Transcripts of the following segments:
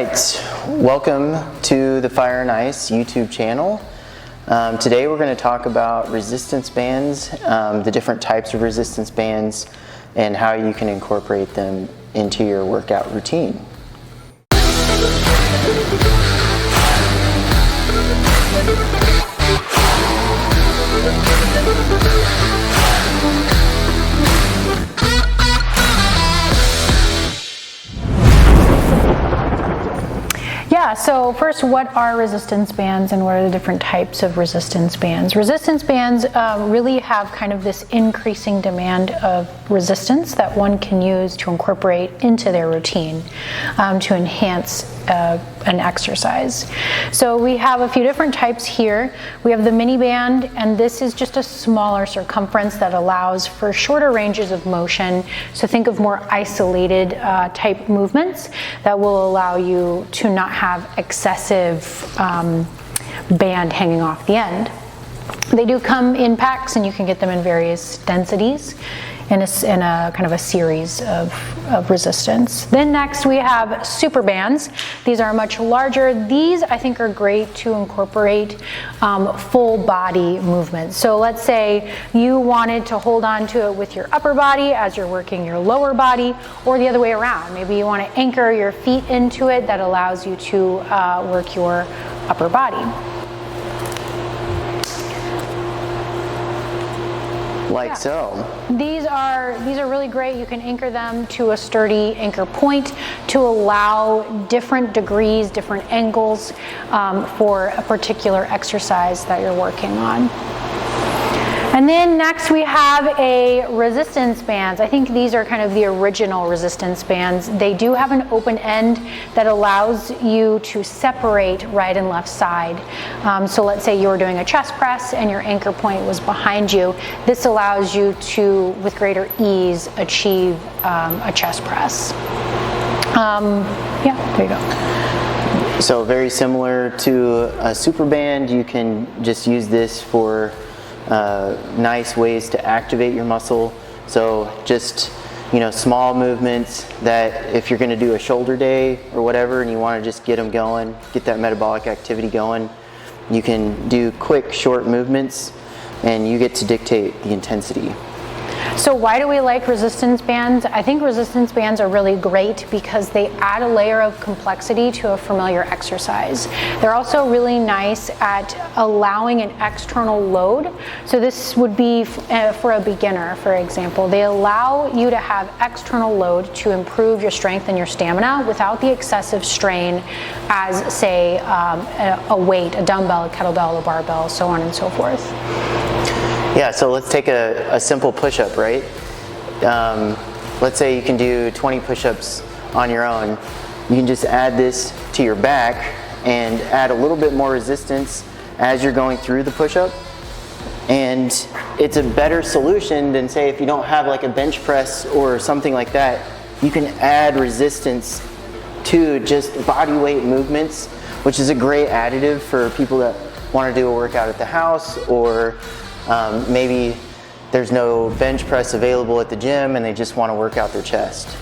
right, welcome to the Fire and Ice YouTube channel. Today we're going to talk about resistance bands, the different types of resistance bands, and how you can incorporate them into your workout routine. Yeah, so first, what are resistance bands and what are the different types of resistance bands? Resistance bands really have kind of this increasing demand of resistance that one can use to incorporate into their routine to enhance an exercise. So we have a few different types here. We have the Miniband, and this is just a smaller circumference that allows for shorter ranges of motion. So think of more isolated type movements that will allow you to not have excessive band hanging off the end. They do come in packs, and you can get them in various densities in a kind of a series of resistance. Then next we have super bands. These are much larger. These I think are great to incorporate full body movements. So let's say you wanted to hold on to it with your upper body as you're working your lower body, or the other way around. Maybe you want to anchor your feet into it. That allows you to work your upper body. Like so. These are really great. You can anchor them to a sturdy anchor point to allow different degrees, different angles for a particular exercise that you're working on. And then next we have a resistance bands. I think these are kind of the original resistance bands. They do have an open end that allows you to separate right and left side. So let's say you were doing a chest press and your anchor point was behind you. This allows you to, with greater ease, achieve a chest press. Yeah, there you go. So very similar to a super band, you can just use this for nice ways to activate your muscle. So just, small movements that if you're going to do a shoulder day or whatever and you want to just get them going, get that metabolic activity going, you can do quick, short movements and you get to dictate the intensity. So why do we like resistance bands? I think resistance bands are really great because they add a layer of complexity to a familiar exercise. They're also really nice at allowing an external load. So this would be for a beginner, for example. They allow you to have external load to improve your strength and your stamina without the excessive strain as, say, a weight, a dumbbell, a kettlebell, a barbell, so on and so forth. Yeah, so let's take a simple push-up, right? Let's say you can do 20 push-ups on your own. You can just add this to your back and add a little bit more resistance as you're going through the push-up. And it's a better solution than, say, if you don't have like a bench press or something like that, you can add resistance to just body weight movements, which is a great additive for people that want to do a workout at the house, or maybe there's no bench press available at the gym and they just want to work out their chest.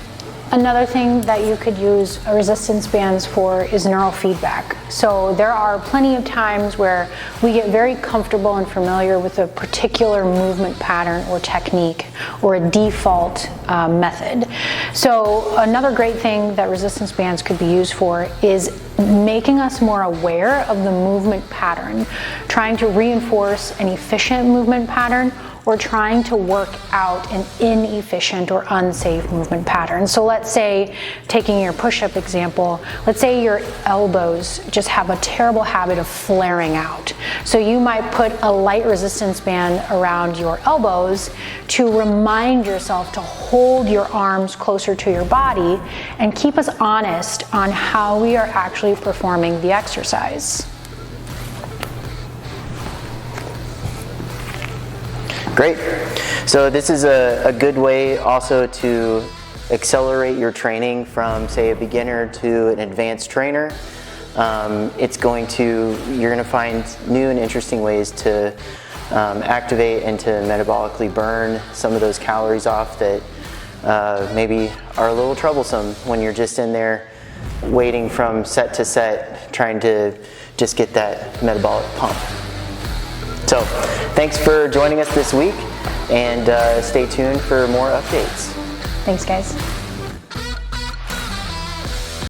Another thing that you could use resistance bands for is neurofeedback. So there are plenty of times where we get very comfortable and familiar with a particular movement pattern or technique or a default method. So another great thing that resistance bands could be used for is making us more aware of the movement pattern, trying to reinforce an efficient movement pattern or trying to work out an inefficient or unsafe movement pattern. So let's say, taking your push-up example, let's say your elbows just have a terrible habit of flaring out. So you might put a light resistance band around your elbows to remind yourself to hold your arms closer to your body and keep us honest on how we are actually performing the exercise. Great. So this is a good way also to accelerate your training from, say, a beginner to an advanced trainer. You're going to find new and interesting ways to activate and to metabolically burn some of those calories off that maybe are a little troublesome when you're just in there waiting from set to set, trying to just get that metabolic pump. So thanks for joining us this week, and stay tuned for more updates. Thanks, guys.